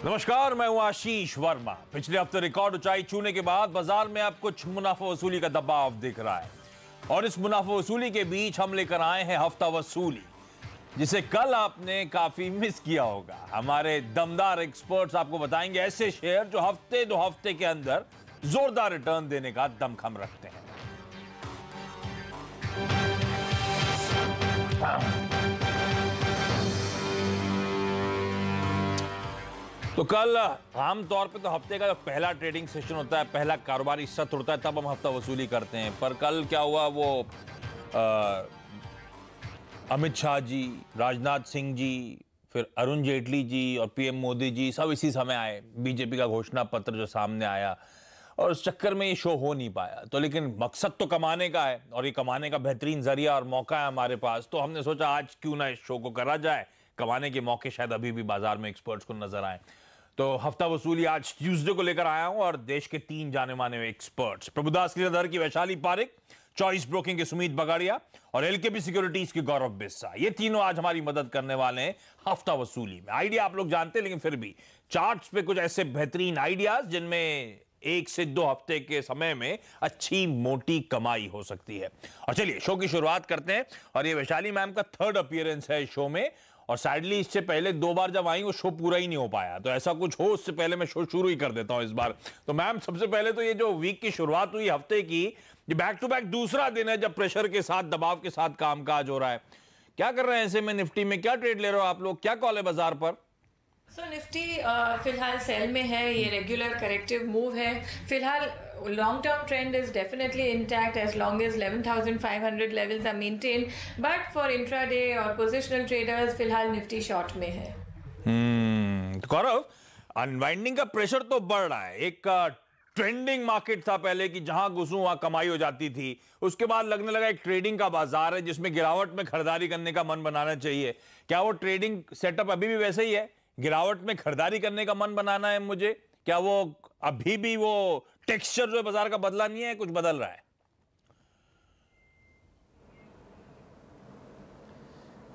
नमस्कार, मैं हूं आशीष वर्मा। पिछले हफ्ते रिकॉर्ड ऊंचाई छूने के बाद बाजार में अब कुछ मुनाफा वसूली का दबाव दिख रहा है और इस मुनाफा वसूली के बीच हम लेकर आए हैं हफ्ता वसूली, जिसे कल आपने काफी मिस किया होगा। हमारे दमदार एक्सपर्ट्स आपको बताएंगे ऐसे शेयर जो हफ्ते दो हफ्ते के अंदर जोरदार रिटर्न देने का दमखम रखते हैं। तो कल आमतौर पे तो हफ्ते का जो पहला ट्रेडिंग सेशन होता है, पहला कारोबारी सत्र होता है, तब हम हफ्ता वसूली करते हैं। पर कल क्या हुआ, वो अमित शाह जी, राजनाथ सिंह जी, फिर अरुण जेटली जी और पीएम मोदी जी सब इसी समय आए। बीजेपी का घोषणा पत्र जो सामने आया और उस चक्कर में ये शो हो नहीं पाया। तो लेकिन मकसद तो कमाने का है और ये कमाने का बेहतरीन जरिया और मौका है हमारे पास। तो हमने सोचा आज क्यों ना इस शो को करा जाए। कमाने के मौके शायद अभी भी बाजार में एक्सपर्ट्स को नजर आए। तो हफ्ता वसूली आज ट्यूसडे को लेकर आया हूं और देश के 3 जाने माने एक्सपर्ट्स, प्रभुदास लीलाधर की वैशाली पारिक, चॉइस ब्रोकिंग के सुमित बगाड़िया और एलकेपी सिक्योरिटीज के गौरव बिस्सा, ये तीनों आज हमारी मदद करने वाले हैं हफ्ता वसूली में। आइडिया आप लोग जानते हैं, लेकिन फिर भी चार्ट्स पे कुछ ऐसे बेहतरीन आइडियाज जिनमें 1 से 2 हफ्ते के समय में अच्छी मोटी कमाई हो सकती है। और चलिए शो की शुरुआत करते हैं। और ये वैशाली मैम का 3rd अपीयरेंस है शो में और सैडली इससे पहले 2 बार जब आई वो शो पूरा ही नहीं हो पाया। तो ऐसा कुछ हो उससे पहले मैं शो शुरू ही कर देता हूं इस बार। तो मैम, सबसे पहले तो ये जो वीक की शुरुआत हुई हफ्ते की, ये बैक टू बैक दूसरा दिन है जब प्रेशर के साथ, दबाव के साथ कामकाज हो रहा है। क्या कर रहे हैं ऐसे में निफ्टी में? क्या ट्रेड ले रहे हो आप लोग? क्या कॉल है बाजार पर? सो निफ्टी फिलहाल सेल में है। ये रेगुलर करेक्टिव मूव है। फिलहाल long term trend is definitely intact as long as 11,500 levels are maintain, but for intraday और पोजिशनल ट्रेडर्स फिलहाल निफ्टी शॉर्ट में है। गौरव, अनवाइंडिंग का प्रेशर तो बढ़ रहा है। एक ट्रेंडिंग मार्केट था पहले कि जहां घुसूं वहां कमाई हो जाती थी, उसके बाद लगने लगा एक ट्रेडिंग का बाजार है जिसमें गिरावट में खरीदारी करने का मन बनाना चाहिए। क्या वो ट्रेडिंग सेटअप अभी भी वैसे ही है? गिरावट में खरीदारी करने का मन बनाना है मुझे? क्या वो अभी भी वो टेक्सचर जो है बाजार का बदला नहीं है, कुछ बदल रहा है?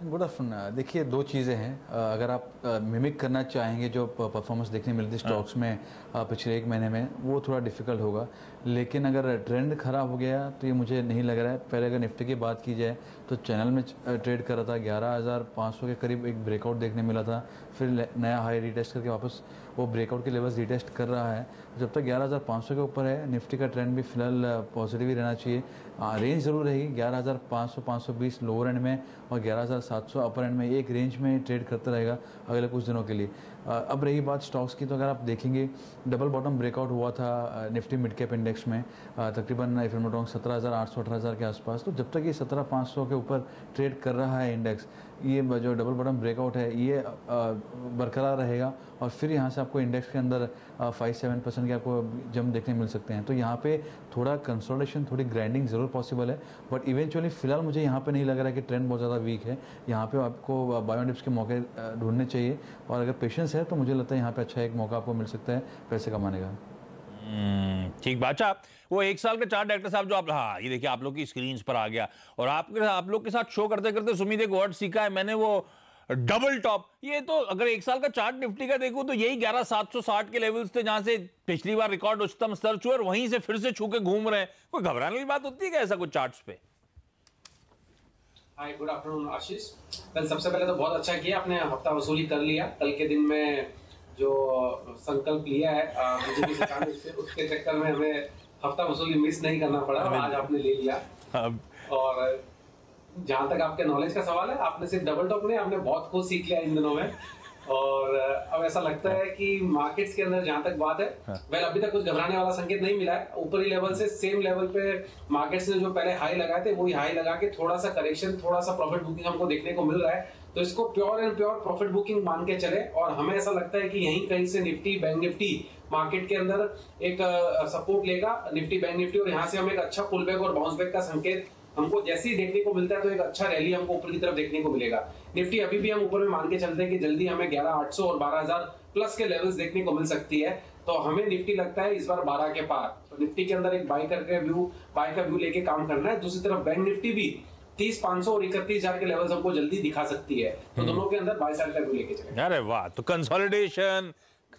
Good afternoon. देखिए, 2 चीज़ें हैं। अगर आप मिमिक करना चाहेंगे जो परफॉर्मेंस देखने मिलती है स्टॉक्स में पिछले 1 महीने में, वो थोड़ा डिफिकल्ट होगा। लेकिन अगर ट्रेंड खराब हो गया तो ये मुझे नहीं लग रहा है। पहले अगर निफ्टी की बात की जाए तो चैनल में ट्रेड कर रहा था, 11,500 के करीब एक ब्रेकआउट देखने मिला था, फिर नया हाई रिटेस्ट करके वापस वो ब्रेकआउट के लेवल्स रिटेस्ट कर रहा है। जब तक 11,500 के ऊपर है, निफ्टी का ट्रेंड भी फिलहाल पॉजिटिव ही रहना चाहिए। रेंज जरूर रहेगी 11,500 520 लोअर एंड में और 11,700 अपर एंड में। एक रेंज में ट्रेड करता रहेगा अगले कुछ दिनों के लिए। अब रही बात स्टॉक्स की, तो अगर आप देखेंगे डबल बॉटम ब्रेकआउट हुआ था निफ्टी मिड कैप इंडेक्स में तकरीबन if I am not wrong 17,800 18,000 के आसपास। तो जब तक ये 17,500 के ऊपर ट्रेड कर रहा है इंडेक्स, ये जो डबल बॉटम ब्रेकआउट है ये बरकरार रहेगा और फिर यहाँ से आपको इंडेक्स के अंदर 5-7% के आपको जंप देखने मिल सकते हैं। तो यहाँ पे थोड़ा कंसोलिडेशन, थोड़ी ग्राइंडिंग ज़रूर पॉसिबल है, बट इवेंचुअली फिलहाल मुझे यहाँ पे नहीं लग रहा है कि ट्रेंड बहुत ज़्यादा वीक है। यहाँ पे आपको बायो डिप्स के मौके ढूंढने चाहिए और अगर पेशेंस है तो मुझे लगता है यहाँ पे अच्छा एक मौका आपको मिल सकता है पैसे कमाने का। ठीक बात। अच्छा, वो 1 साल का चार्ट डायरेक्टर साहब जो आप, हाँ ये देखिए आप लोग की स्क्रीन पर आ गया और आप लोग के साथ शो करते करते सुमित एक वर्ड सीखा है मैंने, वो डबल टॉप। ये तो अगर 1 साल का चार्ट निफ्टी का देखूं तो यही 11,760 के लेवल्स थे जहां से पिछली बार रिकॉर्ड उच्चतम स्तर छुए और वहीं से फिर से छू के घूम रहे हैं। कोई घबराने वाली बात होती है क्या ऐसा कुछ चार्ट्स पे? हाय, गुड आफ्टरनून आशीष। कल सबसे पहले तो बहुत अच्छा किया आपने, हफ्ता वसूली कर लिया। कल के दिन में जो संकल्प लिया है बीजेपी सरकार से, उसके चक्कर में हमें हफ्ता वसूली मिस नहीं करना पड़ा और आज आपने ले लिया। और जहां तक आपके नॉलेज का सवाल है, आपने सिर्फ डबल टॉप नहीं, आपने बहुत कुछ सीख लिया इन दिनों में। और अब ऐसा लगता है कि मार्केट्स के अंदर जहां तक बात है, वेल अभी तक कुछ घबराने वाला संकेत नहीं मिला है। ऊपरी लेवल से सेम लेवल पे मार्केट्स ने जो पहले हाई लगाए थे वही हाई लगा के थोड़ा सा करेक्शन, थोड़ा सा प्रॉफिट बुकिंग हमको देखने को मिल रहा है। तो इसको pure and pure profit booking मान के चले और हमें ऐसा लगता है कि यहीं कहीं से निफ्टी, बैंक निफ्टी मार्केट के अंदर एक सपोर्ट लेगा, निफ्टी बैंक निफ्टी, और यहाँ से हमें एक अच्छा पुल बैक और बाउंस बैक का संकेत हमको जैसे ही देखने को मिलता है तो एक अच्छा रैली हमको ऊपर की तरफ देखने को मिलेगा। निफ्टी अभी भी हम ऊपर में मान के चलते हैं कि जल्दी हमें 11,800 और 12,000 प्लस के लेवल्स देखने को मिल सकती है। तो हमें निफ्टी लगता है इस बार 12 के पार। तो निफ्टी के अंदर एक बाय का व्यू लेके काम करना है। दूसरी तरफ बैंक निफ्टी भी 30,500 और 31,000 के लेवल्स हमको जल्दी दिखा सकती है। तो दोनों के अंदर बाय साइड का व्यू लेके चलेंगे। अरे वाह, तो कंसोलिडेशन,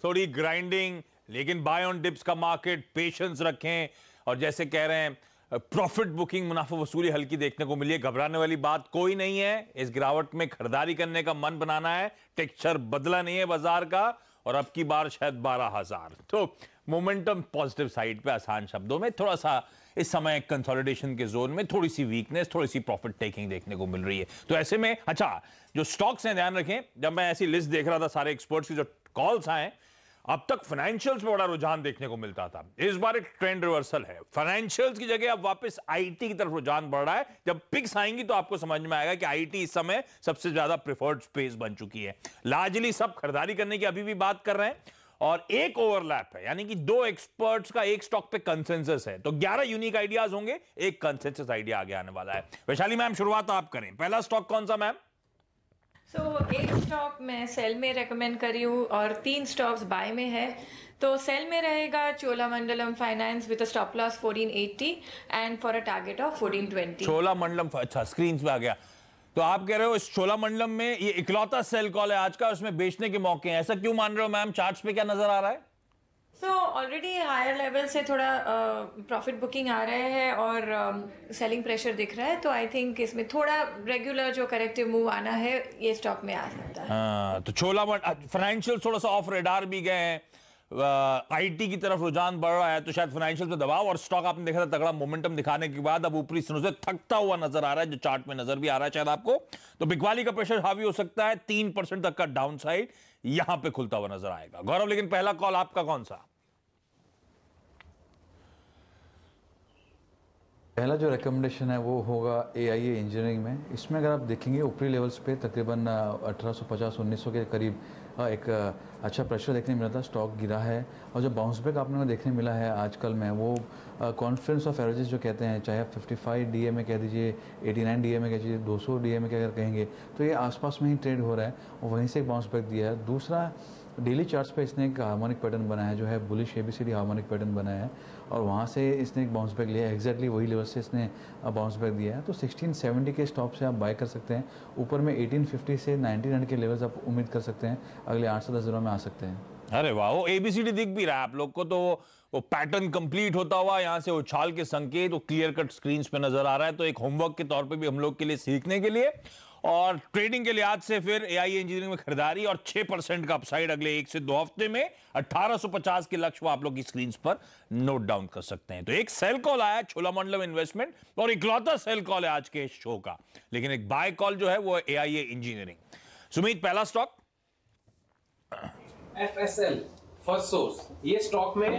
थोड़ी ग्राइंडिंग, लेकिन बाय ऑन डिप्स का मार्केट, पेशेंस रखें। और जैसे कह रहे हैं प्रॉफिट बुकिंग, मुनाफा वसूली हल्की देखने को मिली है। घबराने वाली बात कोई नहीं है। इस गिरावट में खरीदारी करने का मन बनाना है। टेक्सचर बदला नहीं है बाजार का, और अब की बार शायद 12,000। तो मोमेंटम पॉजिटिव साइड पे, आसान शब्दों में थोड़ा सा इस समय कंसोलिडेशन के जोन में थोड़ी सी वीकनेस, थोड़ी सी प्रॉफिट टेकिंग देखने को मिल रही है। तो ऐसे में अच्छा, जो स्टॉक्स हैं ध्यान रखें, जब मैं ऐसी लिस्ट देख रहा था सारे एक्सपर्ट्स की जो कॉल्स आए, अब तक फाइनेंशियल्स में बड़ा रुझान देखने को मिलता था। इस बार एक ट्रेंड रिवर्सल है। फाइनेंशियल्स की जगह अब वापस आईटी की तरफ रुझान बढ़ रहा है। जब पिक्स आएंगी तो आपको समझ में आएगा कि आईटी इस समय सबसे ज्यादा प्रेफर्ड स्पेस बन चुकी है। लार्जली सब खरीदारी करने की अभी भी बात कर रहे हैं, और एक ओवरलैप है, यानी कि दो एक्सपर्ट्स का एक स्टॉक पे कंसेंसस है। तो 11 यूनिक आइडियाज होंगे, एक कंसेंसस आइडिया आगे आने वाला है। वैशाली मैम, शुरुआत आप करें। पहला स्टॉक कौन सा मैम? एक स्टॉक मैं सेल में रेकमेंड करी हूँ और 3 स्टॉक्स बाय में है। तो सेल में रहेगा Cholamandalam finance with stop loss 1480 and for a target of 1420। Cholamandalam, अच्छा स्क्रीन पे आ गया। तो आप कह रहे हो इस चोलामंडलम में ये इकलौता सेल कॉल है आज का, उसमें बेचने के मौके हैं, ऐसा क्यों मान रहे हो मैम? चार्ट्स पे क्या नजर आ रहा है? ऑलरेडी हायर लेवल से थोड़ा प्रॉफिट बुकिंग आ रहे हैं और सेलिंग प्रेशर दिख रहा है। तो आई थिंक इसमें थोड़ा रेगुलर जो करेक्टिव मूव आना है, ये स्टॉक में आ सकता है। हाँ, तो फाइनेंशियल थोड़ा सा ऑफ रेडार भी गए हैं, आईटी की तरफ रुझान बढ़ रहा है, तो शायद फाइनेंशियल पे दबाव, और स्टॉक आपने देखा था तगड़ा मोमेंटम दिखाने के बाद अब ऊपरी सिरों से थकता हुआ नजर आ रहा है, जो चार्ट में नजर भी आ रहा है शायद आपको। तो बिकवाली का प्रेशर हावी हो सकता है, 3% तक का डाउन साइड यहां पे खुलता हुआ नजर आएगा। गौरव, लेकिन पहला कॉल आपका कौन सा? पहला जो रिकमेंडेशन है वो होगा AIA इंजीनियरिंग में। इसमें अगर आप देखेंगे ऊपरी लेवल्स पे तकरीबन 1850-1900 के करीब एक अच्छा प्रेशर देखने मिला था, स्टॉक गिरा है, और जो बाउंस बैक आपने को देखने मिला है आजकल में, वो कॉन्फ्रेंस ऑफ एवरेजेस जो कहते हैं, चाहे आप 55 DA में कह दीजिए, 89 DA में कह दीजिए, 200 DA में अगर कहेंगे, तो ये आसपास में ही ट्रेड हो रहा है और वहीं से एक बाउंस बैक दिया है। दूसरा, डेली चार्ट्स पे इसने एक हार्मोनिक पैटर्न बनाया है, जो है बुलिश ABCD हार्मोनिक पैटर्न बनाया है, और वहाँ से इसने एक बाउंस बैक लिया है, एग्जैक्टली वही लेवल से इसने बाउंस बैक दिया है। तो 1670 के स्टॉप से आप बाय कर सकते हैं। ऊपर में 1850 से 1900 के लेवल्स आप उम्मीद कर सकते हैं अगले 8 से 10 दिनों में आ सकते हैं। अरे वाह, वो ABCD दिख भी रहा है आप लोग को, तो वो पैटर्न कंप्लीट होता हुआ यहाँ से उछाल के संकेत वो क्लियर कट स्क्रीन पे नजर आ रहा है। तो एक होमवर्क के तौर पे भी हम लोग के लिए, सीखने के लिए और ट्रेडिंग के लिहाज से फिर AIA इंजीनियरिंग में खरीदारी, और 6% का अपसाइड अगले 1 से 2 हफ्ते में 1850 के लक्ष्य आप लोग की स्क्रीन पर नोट डाउन कर सकते हैं। तो एक सेल कॉल आया चोलामंडलम इन्वेस्टमेंट, और इकलौता सेल कॉल है आज के शो का, लेकिन एक बाय कॉल जो है वो AIA इंजीनियरिंग। सुमित, पहला स्टॉक? FSL first source. ये स्टॉक में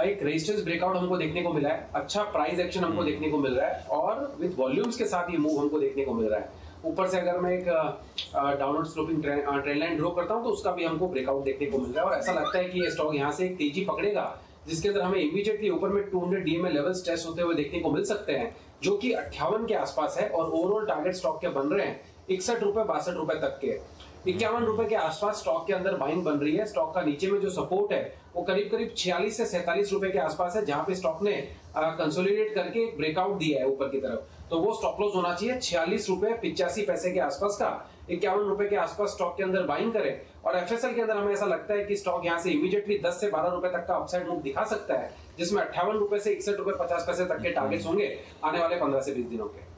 एक रेजिस्टेंस ब्रेकआउट हमको देखने को मिला है, अच्छा प्राइस एक्शन हमको देखने को मिल रहा है, और विद वॉल्यूम्स के साथ ये मूव हमको देखने को मिल रहा है। ऊपर से अगर मैं एक downward sloping trend line draw करता हूं तो उसका भी हमको ब्रेकआउट देखने को मिल रहा है, और ऐसा लगता है कि ये स्टॉक यहां से एक तेजी पकड़ेगा, जिसके अंदर हमें इमीडिएटली ऊपर में 200 DA में लेवल्स टेस्ट होते हुए देखने को मिल सकते हैं, जो कि 58 के आसपास है, और ओवरऑल टारगेट स्टॉक के बन रहे हैं 61 रुपए 62 रुपए तक के। 51 रुपए के आसपास स्टॉक के अंदर बाइंग बन रही है। स्टॉक का नीचे में जो सपोर्ट है वो करीब करीब 46 से 47 रुपए के आसपास है, जहां पे स्टॉक ने कंसोलिडेट करके ब्रेकआउट दिया है ऊपर की तरफ। तो वो स्टॉप लॉस होना चाहिए 46 रुपए 85 पैसे के आसपास का। 51 रुपए के आसपास स्टॉक के अंदर बाइंग करें, और FSL के अंदर हमें ऐसा लगता है कि स्टॉक यहां से इमीडिएटली 10 से 12 रुपए तक का अपसाइड मूव दिखा सकता है, जिसमें 58 रुपए से 61 रुपए 50 पैसे तक के टारगेट्स होंगे आने वाले 15 से 20 दिनों के।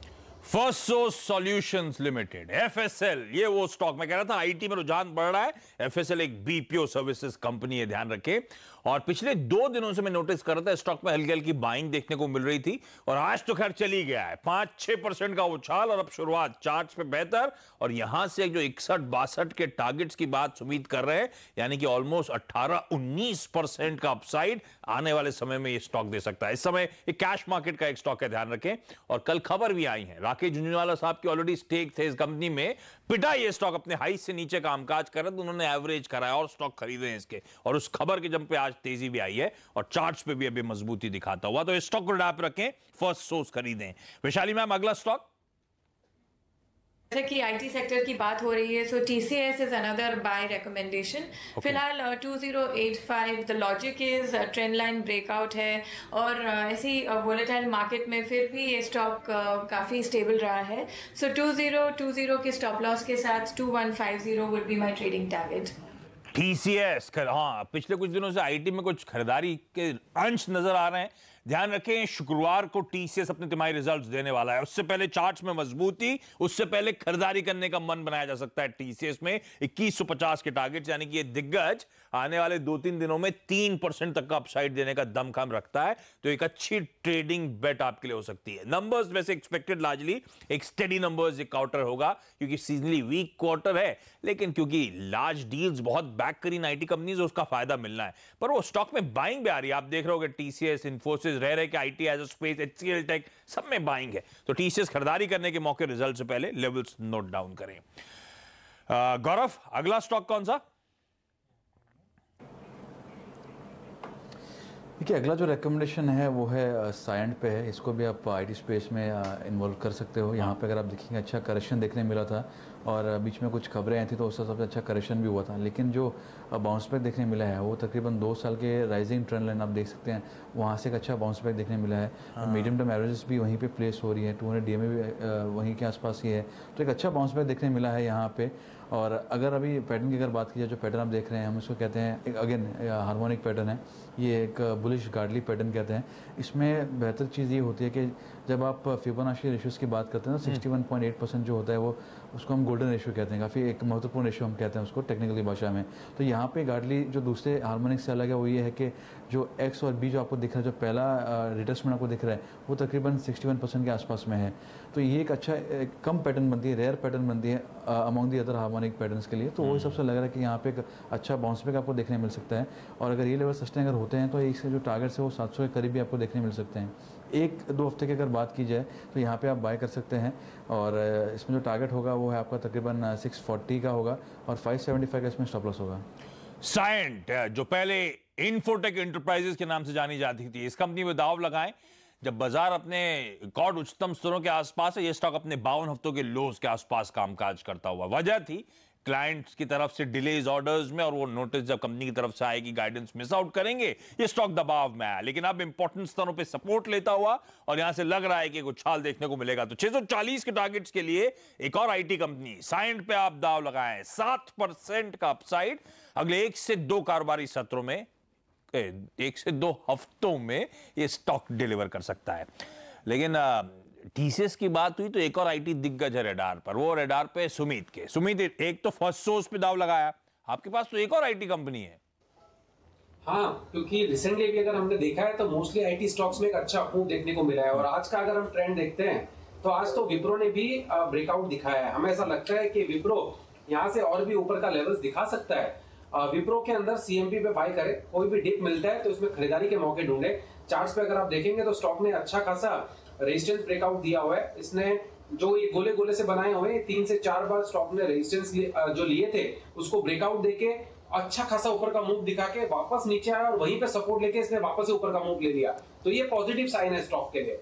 First source solutions limited, FSL, ये वो स्टॉक मैं कह रहा था आईटी में रुझान बढ़ रहा है। FSL एक BPO सर्विसेज कंपनी है, ध्यान रखें। और पिछले 2 दिनों से मैं नोटिस कर रहा था स्टॉक में हल्की हल्की बाइंग देखने को मिल रही थी, और आज तो खैर चली गया है 5-6% का उछाल, और अब शुरुआत चार्ट्स पे बेहतर, और यहां से जो 61-62 के टारगेट्स की बात उम्मीद कर रहे हैं, यानी कि ऑलमोस्ट 18-19% का अपसाइड आने वाले समय में ये स्टॉक दे सकता है। इस समय एक कैश मार्केट का एक स्टॉक है, ध्यान रखें। और कल खबर भी आई है, राकेश झुंझुनवाला साहब की ऑलरेडी स्टेक थे इस कंपनी में, पिटा ये स्टॉक अपने हाई से नीचे कामकाज कर रहे, तो उन्होंने एवरेज कराया और स्टॉक खरीदे हैं इसके, और उस खबर के जंप पे आज तेजी भी आई है, और चार्ट्स पे भी अभी मजबूती दिखाता हुआ। तो इस स्टॉक को डाप रखें, फर्स्ट सोर्स खरीदें। वैशाली मैम, अगला स्टॉक? जैसे कि आईटी सेक्टर की बात हो रही है, सो TCS is another by recommendation. फिलहाल 2085 the logic is trend line breakout है, और ऐसी वोलेटाइल मार्केट में फिर भी ये स्टॉक काफ़ी स्टेबल रहा है। सो 2020 के स्टॉप लॉस के साथ 2150 would be my trading target. TCS हाँ, पिछले कुछ दिनों से आईटी में कुछ खरीदारी के अंश नजर आ रहे हैं। ध्यान रखें, शुक्रवार को टीसीएस अपने तिमाही रिजल्ट्स देने वाला है। उससे पहले चार्ट्स में मजबूती, उससे पहले खरीदारी करने का मन बनाया जा सकता है। टीसीएस में 2150 के टारगेट्स, यानी कि ये दिग्गज आने वाले 2-3 दिनों में 3% तक का अपसाइड देने का दमखम रखता है। तो एक अच्छी ट्रेडिंग बेट आपके लिए हो सकती है। नंबर्स वैसे एक्सपेक्टेड लार्जली एक स्टेडी नंबर्स एक क्वार्टर होगा, क्योंकि सीजनली वीक क्वार्टर है, लेकिन क्योंकि लार्ज डील्स बहुत बैक करी आईटी कंपनीज, उसका फायदा मिलना है। पर वो स्टॉक में बाइंग भी आ रही है। आप देख रहे होगे टीसीएस, इन्फोसिस, रह रहे कि IT as a space, HCL tech, सब में बाइंग है। तो टीसीएस खरीदारी करने के मौके रिजल्ट से पहले लेवल्स नोट डाउन करें। गौरव, अगला स्टॉक कौन सा? देखिए, अगला जो रिकमेंडेशन है वो है सायंट पे है। इसको भी आप आईटी स्पेस में इन्वॉल्व कर सकते हो। यहाँ पे अगर आप देखेंगे अच्छा करेक्शन देखने मिला था, और बीच में कुछ खबरें आई थी तो उसका सबसे अच्छा करेक्शन भी हुआ था। लेकिन जो बाउंस बैक देखने मिला है वो तकरीबन 2 साल के राइजिंग ट्रेंड लाइन आप देख सकते हैं, वहाँ से एक अच्छा बाउंस बैक देखने मिला है। मीडियम टर्म एवरेजेस भी वहीं पे प्लेस हो रही है, 200 डीएमए भी वहीं के आसपास ही है। तो एक अच्छा बाउंस बैक देखने मिला है यहाँ पे। और अगर अभी पैटर्न की अगर बात की जाए, जो पैटर्न आप देख रहे हैं, हम इसको कहते हैं एक अगेन हार्मोनिक पैटर्न है। ये एक बुलिश गार्डली पैटर्न कहते हैं। इसमें बेहतर चीज़ ये होती है कि जब आप फिबोनाची रेशियोज की बात करते हैं ना, 61.8% जो होता है वो, उसको हम गोल्डन रेशियो कहते हैं। काफ़ी एक महत्वपूर्ण रेशियो हम कहते हैं उसको टेक्निकली भाषा में। तो यहाँ पे गार्डली जो दूसरे हार्मोनिक से अलग है वो ये है कि जो एक्स और बी जो आपको दिख रहा है, जो पहला रिट्रेसमेंट आपको दिख रहा है, वो तकरीबन 61% के आसपास में है। तो ये एक अच्छा कम पैटर्न बनती है, रेयर पैटर्न बनती है among the other harmonic patterns के लिए। तो वो हिसाब से लग रहा है कि यहाँ पे एक अच्छा बाउंस बैक आपको देखने मिल सकता है। और अगर ये लेवल सस्टेन अगर होते हैं तो इसके जो टारगेट्स है वो 700 के करीब भी आपको देखने मिल सकते हैं। 1-2 हफ्ते की अगर बात की जाए तो यहाँ पे आप बाय कर सकते हैं। और इसमें जो टारगेट होगा वो है आपका तकरीबन 640 का होगा, और 575 का इसमें स्टॉप लॉस होगा। सायंट, जो पहले इन्फोटेक एंटरप्राइजेस के नाम से जानी जाती थी, इस कंपनी में दाव लगाएं। जब बाजार अपने रिकॉर्ड उच्चतम स्तरों के आसपास है, ये स्टॉक अपने 52 हफ्तों के लोज के आसपास कामकाज करता हुआ। वजह थी क्लाइंट्स की तरफ से डिलेज ऑर्डर्स में, और वो नोटिस जब कंपनी की तरफ से आएगी गाइडेंस मिस आउट करेंगे, ये स्टॉक दबाव में आया। लेकिन अब इंपॉर्टेंट स्तरों पे सपोर्ट लेता हुआ, और यहां से लग रहा है कि कुछ उछाल देखने को मिलेगा। तो 640 के टारगेट्स के लिए एक और आईटी कंपनी सायंट पे आप दाव लगाएं। 7% का अपसाइड अगले 1 से 2 कारोबारी सत्रों में, 1 से 2 हफ्तों में ये स्टॉक डिलीवर कर सकता है। लेकिन टीसीएस की बात हुई तो एक और आईटी दिग्गज है रेडार पर। वो रेडार पे सुमित के। सुमित, एक तो फर्स्ट सोर्स पे दाव लगाया, आपके पास तो एक और आईटी कंपनी है। हाँ, क्योंकि रिसेंटली भी अगर हमने देखा है तो मोस्टली आईटी स्टॉक्स में एक अच्छा मूव देखने को मिला है। और आज का अगर हम ट्रेंड देखते हैं तो आज तो विप्रो ने भी ब्रेकआउट दिखाया है। हमें ऐसा लगता है कि विप्रो यहाँ से और भी ऊपर का लेवल्स दिखा सकता है। विप्रो के अंदर सीएमपी पे बाय करे, कोई भी डिप मिलता है तो इसमें खरीदारी के मौके ढूंढे। चार्ट्स पे अगर आप देखेंगे तो स्टॉक ने अच्छा खासा रेजिस्टेंस ब्रेकआउट दिया हुआ है। इसने जो ये गोले गोले से बनाए हुए 3 से 4 बार स्टॉक ने रेजिस्टेंस जो लिए थे उसको ब्रेकआउट देके अच्छा खासा ऊपर का मूव दिखा के वापस नीचे आया, और वहीं पे सपोर्ट लेके इसने वापस से ऊपर का मूव ले लिया। तो ये पॉजिटिव साइन है स्टॉक के लिए।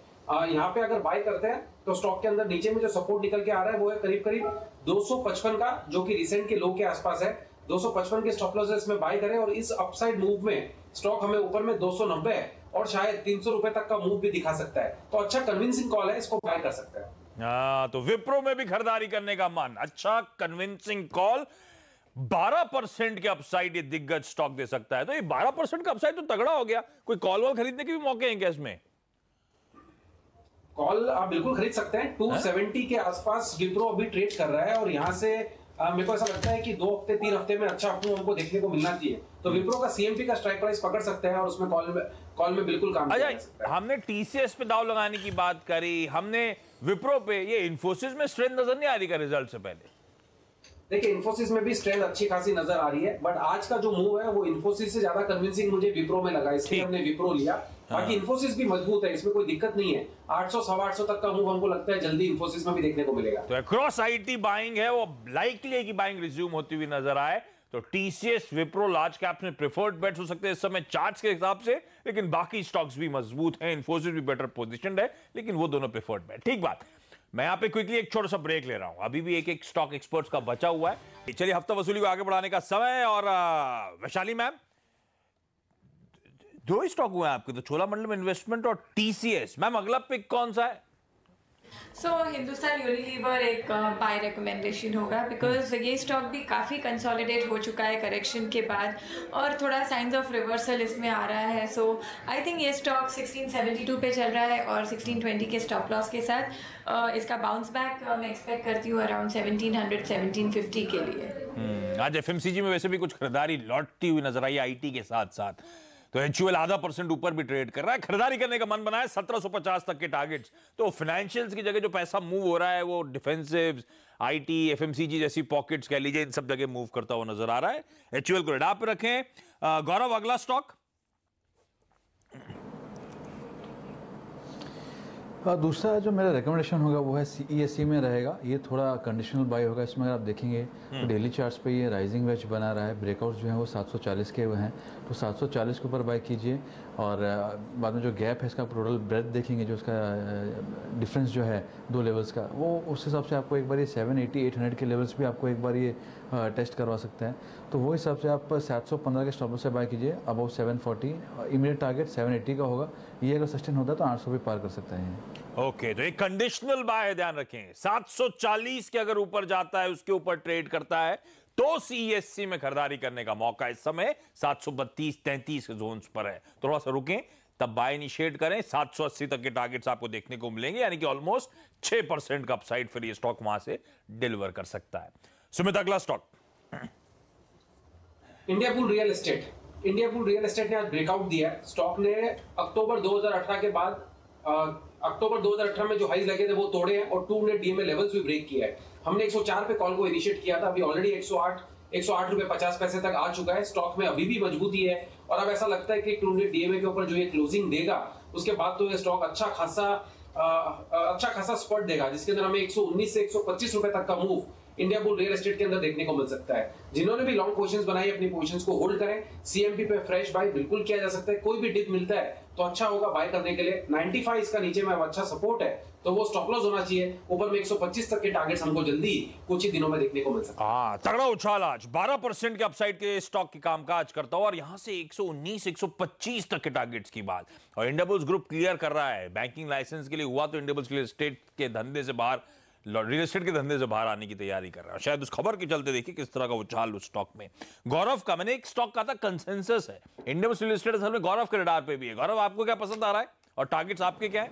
यहाँ पे अगर बाय करते हैं तो स्टॉक के अंदर नीचे में जो सपोर्ट निकल के आ रहा है वो है करीब करीब 255 का, जो कि रिसेंट के लो के आसपास है। 255 के स्टॉप लॉस इसमें बाय करें, और इस अपसाइड मूव में स्टॉक हमें ऊपर में 290 है और शायद 300 रुपए तक का मूव भी दिखा सकता है। तो अच्छा कन्विंसिंग कॉल है, इसको बाय कर सकते हैं। तो विप्रो में भी खरीदारी करने का मन, अच्छा कन्विंसिंग कॉल। 12% के अपसाइड ये दिग्गज स्टॉक दे सकता है। तो ये 12% का अपसाइड तो तगड़ा हो गया। कोई कॉल वॉल खरीदने के भी मौके हैं क्या इसमें? कॉल आप बिल्कुल खरीद सकते हैं। 270 के आसपास विप्रो अभी ट्रेड कर रहा है, और यहाँ से मेरे को ऐसा लगता है कि 2 हफ्ते 3 हफ्ते में अच्छा आपको हमको देखने को मिलना चाहिए। तो विप्रो का सीएमपी का स्ट्राइक प्राइस पकड़ सकते हैं, और उसमें कॉल में बिल्कुल काम किया जा सकता है। हमने टीसीएस पे दाव लगाने की बात करी, हमने विप्रो पे, ये इन्फोसिस में स्ट्रेंथ नजर नहीं आ रही का रिजल्ट से पहले? देखिए, इन्फोसिस में भी स्ट्रेंथ अच्छी खासी नजर आ रही है, बट आज का जो मूव है वो इन्फोसिस से ज्यादा कन्विंसिंग मुझे विप्रो में लगा, इसलिए हमने विप्रो लिया। बाकी इन्फोसिस भी मजबूत है, इसमें कोई दिक्कत नहीं है। 800 सवा 800 तक का मूव हमको लगता है जल्दी इन्फोसिस में भी देखने को मिलेगा। तो अक्रॉस आईटी बाइंग है, वो लाइकली है कि बाइंग रिज्यूम होती हुई नजर आए। तो टीसीएस, विप्रो लार्ज कैप्स में प्रेफर्ड बेट्स हो सकते हैं इस समय चार्ट्स के हिसाब से, लेकिन बाकी स्टॉक्स भी मजबूत हैं। इन्फोसिस भी बेटर पोजीशनड है, लेकिन वो दोनों प्रेफर्ड बेट। ठीक बात। मैं यहां पे क्विकली एक छोटा सा ब्रेक ले रहा हूं। अभी भी एक स्टॉक एक्सपर्ट्स का बचा हुआ है। चलिए हफ्ता वसूली को आगे बढ़ाने का समय। और वैशाली मैम, 2 ही स्टॉक हुए हैं आपके, तो चोलामंडलम इन्वेस्टमेंट और टीसीएस। मैम, अगला पिक कौन सा है? सो हिंदुस्तान यूनिलीवर एक बाय रिकमेंडेशन होगा बिकॉज ये स्टॉक भी काफ़ी कंसोलिडेट हो चुका है करेक्शन के बाद और थोड़ा साइंस ऑफ रिवर्सल इसमें आ रहा है. सो आई थिंक ये स्टॉक 1672 पे चल रहा है और 1620 के स्टॉप लॉस के साथ इसका बाउंस बैक मैं एक्सपेक्ट करती हूँ अराउंड 1700 1750 के लिए. आज एफएमसीजी में वैसे भी कुछ खरीदारी लौटती हुई नजर आई आईटी के साथ साथ, तो एचयूएल आधा % ऊपर भी ट्रेड कर रहा है. खरीदारी करने का मन बना है 1750 तक के टारगेट्स. तो फाइनेंशियल्स की जगह जो पैसा मूव हो रहा है वो डिफेंसिव, आईटी, एफएमसीजी जैसी पॉकेट्स कह लीजिए, इन सब जगह मूव करता हुआ नजर आ रहा है. एचयूएल को रेडार पे रखें. गौरव, अगला स्टॉक. दूसरा जो मेरा रिकमेंडेशन होगा वो है सीईएससी में रहेगा. ये थोड़ा कंडीशनल बाय होगा. इसमें अगर आप देखेंगे तो डेली चार्ट्स पे ये राइजिंग वेज बना रहा है. ब्रेकआउट्स जो हैं वो 740 के हैं, तो 740 के ऊपर बाय कीजिए. और बाद में जो गैप है इसका टोटल ब्रेथ देखेंगे, जो उसका डिफरेंस जो है दो लेवल्स का, वो उस हिसाब से आपको एक बार ये 780 800 के लेवल्स भी आपको एक बार ये टेस्ट करवा सकते हैं. तो वो हिसाब से आप 715 के स्टॉप लॉस से बाय कीजिए. अबाउट 740 इमीडिएट टारगेट 780 का होगा. ये अगर सस्टेन होता है तो 800 भी पार कर सकते हैं. ओके, तो एक कंडीशनल बाय है, ध्यान रखें. 740 के अगर ऊपर जाता है, उसके ऊपर ट्रेड करता है, तो सीएससी में खरीदारी करने का मौका इस समय 732 33 के जोन्स पर है. थोड़ा सा रुकें, तब बाय इनिशिएट करें. 780 तक के टारगेट्स आपको देखने को मिलेंगे, यानी कि ऑलमोस्ट 6% का अपसाइड फिर ये स्टॉक वहां से डिलीवर कर सकता है. सुमित, अगला stock. Indiabulls real estate. Indiabulls real estate ने आज ब्रेकआउट दिया है. स्टॉक ने अक्टूबर 2018 के बाद अक्टूबर 2018 में जो हाइज लगे थे वो तोड़े हैं और 2 ने डीएमए लेवल्स भी ब्रेक किया है. हमने 104 पे कॉल को इनिशिएट किया था. अभी ऑलरेडी 108 रुपए 50 पैसे तक आ चुका है. स्टॉक में अभी भी मजबूती है और अब ऐसा लगता है कि 2 ने डीएमए के ऊपर जो ये क्लोजिंग देगा उसके बाद तो ये स्टॉक अच्छा खासा स्पॉट देगा, जिसके अंदर हमें 119 से 125 रुपए तक का मूव इंडियाबुल रियल एस्टेट के अंदर देखने को मिल सकता है. जिन्होंने भी लॉन्ग पोजीशंस बनाई अपनी पोजीशंस को होल्ड करें. सीएमपी पे फ्रेश बाय बिल्कुल किया जा सकता है. कोई भी डिप मिलता है तो अच्छा होगा बाय करने के लिए. 95 इसका नीचे में अच्छा सपोर्ट है, तो वो स्टॉप लॉस होना चाहिए. ऊपर में 125 तक के टारगेट्स हमको जल्दी कुछ ही दिनों में देखने को मिल सकता है. तगड़ा उछाल आज 12% के अपसाइड के स्टॉक की कामकाज करता हुआ और यहां से 119 125 तक के टारगेट्स की बात. और इंडियाबुल्स ग्रुप क्लियर कर रहा है, बैंकिंग लाइसेंस के लिए हुआ तो इंडियाबुल्स रियल एस्टेट के धंधे से बाहर आने की तैयारी कर रहा है. शायद उस खबर के चलते देखिए किस तरह का उछाल उस स्टॉक में. गौरव का, मैंने एक स्टॉक कहा था कंसेंसस है, इंडियन रियल एस्टेट असल में गौरव के रडार पे भी है. गौरव, आपको क्या पसंद आ रहा है और टारगेट्स आपके क्या है?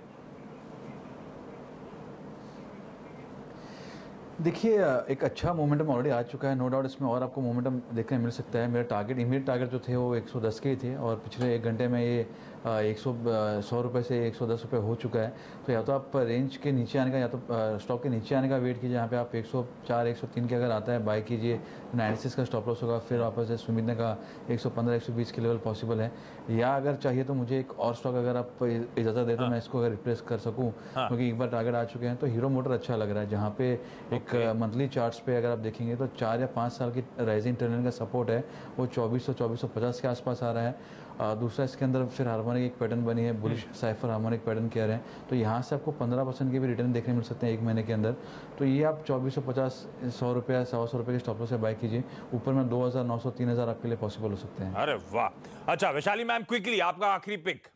देखिए, एक अच्छा मोमेंटम ऑलरेडी आ चुका है, नो डाउट. इसमें और आपको मोमेंटम देखने मिल सकता है. मेरा इमीडिएट टारगेट जो थे वो 110 के ही थे और पिछले 1 घंटे में ये 100 रुपये से 110 रुपये हो चुका है. तो या तो आप रेंज के नीचे आने का या तो स्टॉक के नीचे आने का वेट कीजिए. यहाँ पे आप 104 103 के अगर आता है बाय कीजिए. 96 का स्टॉप लॉस होगा. फिर वापस से सुमित ने कहा 115 120 के लेवल पॉसिबल है. या अगर चाहिए तो मुझे एक और स्टॉक अगर आप इजाज़त दे तो मैं इसको अगर रिप्लेस कर सकूँ, क्योंकि एक बार टारगेट आ चुके हैं. तो हीरो मोटर अच्छा लग रहा है, जहाँ पे एक मंथली चार्ट्स पे अगर आप देखेंगे तो 4 या 5 साल की राइजिंग ट्रेंड का सपोर्ट है वो 2450 के आसपास आ रहा है. दूसरा इसके अंदर फिर हार्मोनिक एक पैटर्न बनी है, बुलिश साइफर हार्मोनिक पैटर्न कह रहे हैं. तो यहाँ से आपको 15% के भी रिटर्न देखने मिल सकते हैं 1 महीने के अंदर. तो ये आप 2450 100 रुपये 100 रुपये के स्टॉप लॉस से बाय कीजिए. ऊपर में 2900 3000 आपके लिए पॉसिबल हो सकते हैं. अरे वाह. अच्छा वैशाली मैम, क्विकली आपका आखिरी पिक.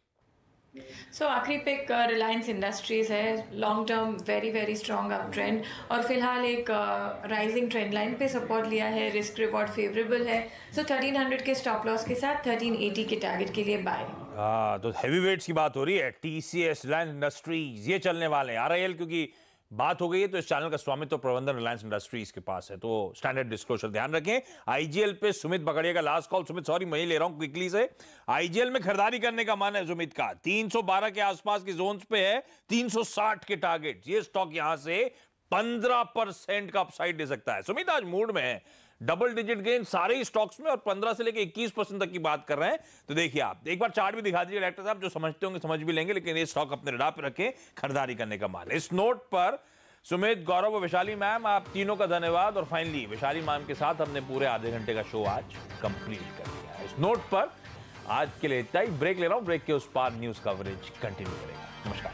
सो आखिरी पिक रिलायंस इंडस्ट्रीज है. Long term very very strong up trend और फिलहाल एक राइजिंग ट्रेंड लाइन पे सपोर्ट लिया है. रिस्क रिवॉर्ड फेवरेबल है. सो 1300 के स्टॉप लॉस के साथ 1380 के टारगेट के लिए बाय. तो हैवी वेट्स की बात हो रही है. टीसीएस, रिलायंस इंडस्ट्रीज ये चलने वाले हैं. आरआईएल क्योंकि बात हो गई है तो इस चैनल का स्वामित्व तो प्रबंधन रिलायंस इंडस्ट्रीज के पास है, तो स्टैंडर्ड डिस्क्लोजर ध्यान रखें. आईजीएल पे सुमित बगड़िया का लास्ट कॉल. सुमित सॉरी मैं ही ले रहा हूं क्विकली से. आईजीएल में खरीदारी करने का मन है सुमित का. 312 के आसपास की जोन्स पे है. 360 के टारगेट. ये स्टॉक यहां से 15% का अपसाइड दे सकता है. सुमित आज मूड में है. डबल डिजिट गेन सारे ही स्टॉक्स में और 15 से लेकर 21% तक की बात कर रहे हैं. तो देखिए आप एक बार चार्ट भी दिखा दीजिए डायरेक्टर साहब. जो समझते होंगे समझ भी लेंगे, लेकिन ये स्टॉक अपने रडार पे रखें. खरीदारी करने का माल. इस नोट पर सुमित, गौरव और वैशाली मैम, आप तीनों का धन्यवाद. और फाइनली वैशाली मैम के साथ हमने पूरे आधे घंटे का शो आज कंप्लीट कर दिया. इस नोट पर आज के लिए इतना ही. ब्रेक ले रहा हूं. ब्रेक के उस पार न्यूज कवरेज कंटिन्यू करेगा. नमस्कार.